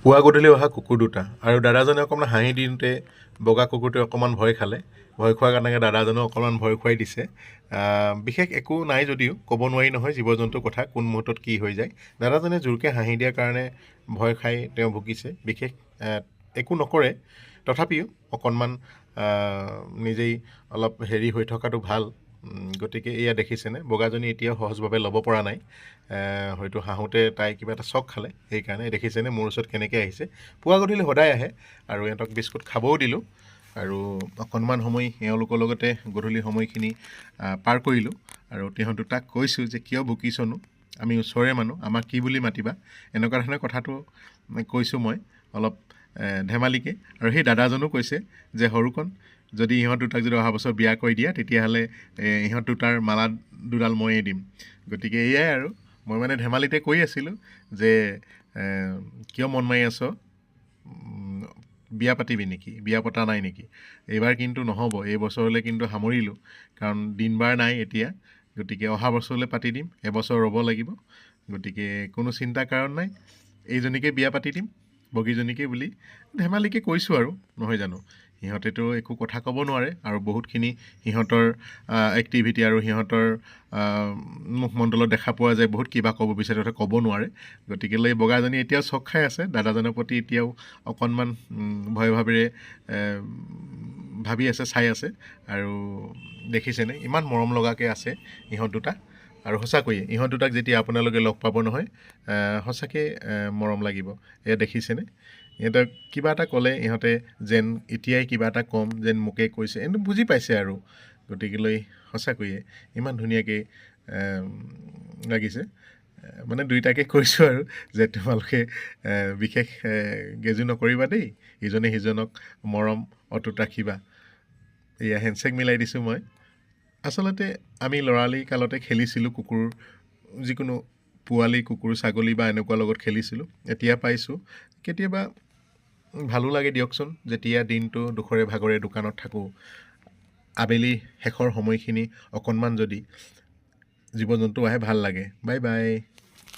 পুৱা গধূলি অহা কুকুৰ দুটা আৰু দাদাজনে অকণমান হাঁহি দিওঁতে বগা কুকুৰটোৱে অকণমান ভয় খালে। ভয় খোৱাৰ কাৰণে দাদাজনেও অকণমান ভয় খুৱাই দিছে। বিশেষ একো নাই যদিও ক'ব নোৱাৰি নহয় জীৱ জন্তুৰ কথা কোন মুহূৰ্তত কি হৈ যায়। দাদাজনে জোৰকৈ হাঁহি দিয়াৰ কাৰণে ভয় খাই তেওঁ ভুগিছে। বিশেষ একো নকৰে, তথাপিও অকণমান নিজেই অলপ হেৰি হৈ থকাটো ভাল। গতিকে এয়া দেখিছেনে, বগাজনী এতিয়াও সহজভাৱে ল'ব পৰা নাই। হয়তো হাঁহোতে তাই কিবা এটা চক খালে, সেইকাৰণে দেখিছেনে মোৰ ওচৰত কেনেকৈ আহিছে। পুৱা গধূলি সদায় আহে আৰু ইহঁতক বিস্কুট খাবও দিলোঁ আৰু অকণমান সময় এওঁলোকৰ লগতে গধূলি সময়খিনি পাৰ কৰিলোঁ। আৰু সিহঁত দুটাক কৈছোঁ যে কিয় ভুকিছনো, আমি ওচৰৰে মানুহ, আমাক কি বুলি মাতিবা, এনেকুৱা ধৰণৰ কথাটো কৈছোঁ মই অলপ ধেমালিকৈ। আৰু সেই দাদাজনো কৈছে যে সৰুকণ, যদি ইহঁত দুটাক যদি অহা বছৰ বিয়া কৰি দিয়া তেতিয়াহ'লে ইহঁত দুটাৰ মালা দুডাল ময়ে দিম। গতিকে এয়াই আৰু মই মানে ধেমালিতে কৈ আছিলোঁ যে কিয় মন মাৰি আছ, বিয়া পাতিবি নেকি, বিয়া পতা নাই নেকি। এইবাৰ কিন্তু নহ'ব, এই বছৰলৈ কিন্তু সামৰিলোঁ, কাৰণ দিন বাৰ নাই এতিয়া। গতিকে অহা বছৰলৈ পাতি দিম, এবছৰ ৰ'ব লাগিব। গতিকে কোনো চিন্তা কাৰণ নাই, এইজনীকে বিয়া পাতি দিম, বগীজনীকে বুলি ধেমালিকৈ কৈছোঁ আৰু, নহয় জানো। সিহঁতেতো একো কথা ক'ব নোৱাৰে আৰু বহুতখিনি সিহঁতৰ এক্টিভিটি আৰু সিহঁতৰ মুখমণ্ডলত দেখা পোৱা যায় বহুত কিবা ক'ব বিচাৰে তথা ক'ব নোৱাৰে। গতিকেলৈ বগাজনী এতিয়াও চক খাই আছে, দাদাজনৰ প্ৰতি এতিয়াও অকণমান ভয় ভাৱেৰে ভাবি আছে, চাই আছে। আৰু দেখিছেনে ইমান মৰম লগাকৈ আছে ইহঁত দুটা। আৰু সঁচাকৈয়ে ইহঁত দুটাক যেতিয়া আপোনালোকে লগ পাব নহয়, সঁচাকৈ মৰম লাগিব। এয়া দেখিছেনে, ইহঁতক কিবা এটা ক'লে ইহঁতে যেন এতিয়াই কিবা এটা ক'ম যেন মোকে কৈছে, এনেও বুজি পাইছে আৰু। গতিকেলৈ সঁচাকৈয়ে ইমান ধুনীয়াকৈ লাগিছে। মানে দুইটাকে কৈছোঁ আৰু যে তোমালোকে বিশেষ গেজু নকৰিবা দেই, ইজনে সিজনক মৰম অটুট ৰাখিবা। এয়া হেণ্ডশ্বেক মিলাই দিছোঁ মই। আচলতে আমি ল'ৰালি কালতে খেলিছিলোঁ কুকুৰ, যিকোনো পোৱালি কুকুৰ ছাগলী বা এনেকুৱা লগত খেলিছিলোঁ। এতিয়া পাইছোঁ কেতিয়াবা ভালো লাগে দিয়কচোন, যেতিয়া দিনটো দুখৰে ভাগৰে দোকানত থাকোঁ, আবেলি শেষৰ সময়খিনি অকণমান যদি জীৱ জন্তু আহে ভাল লাগে। Bye bye.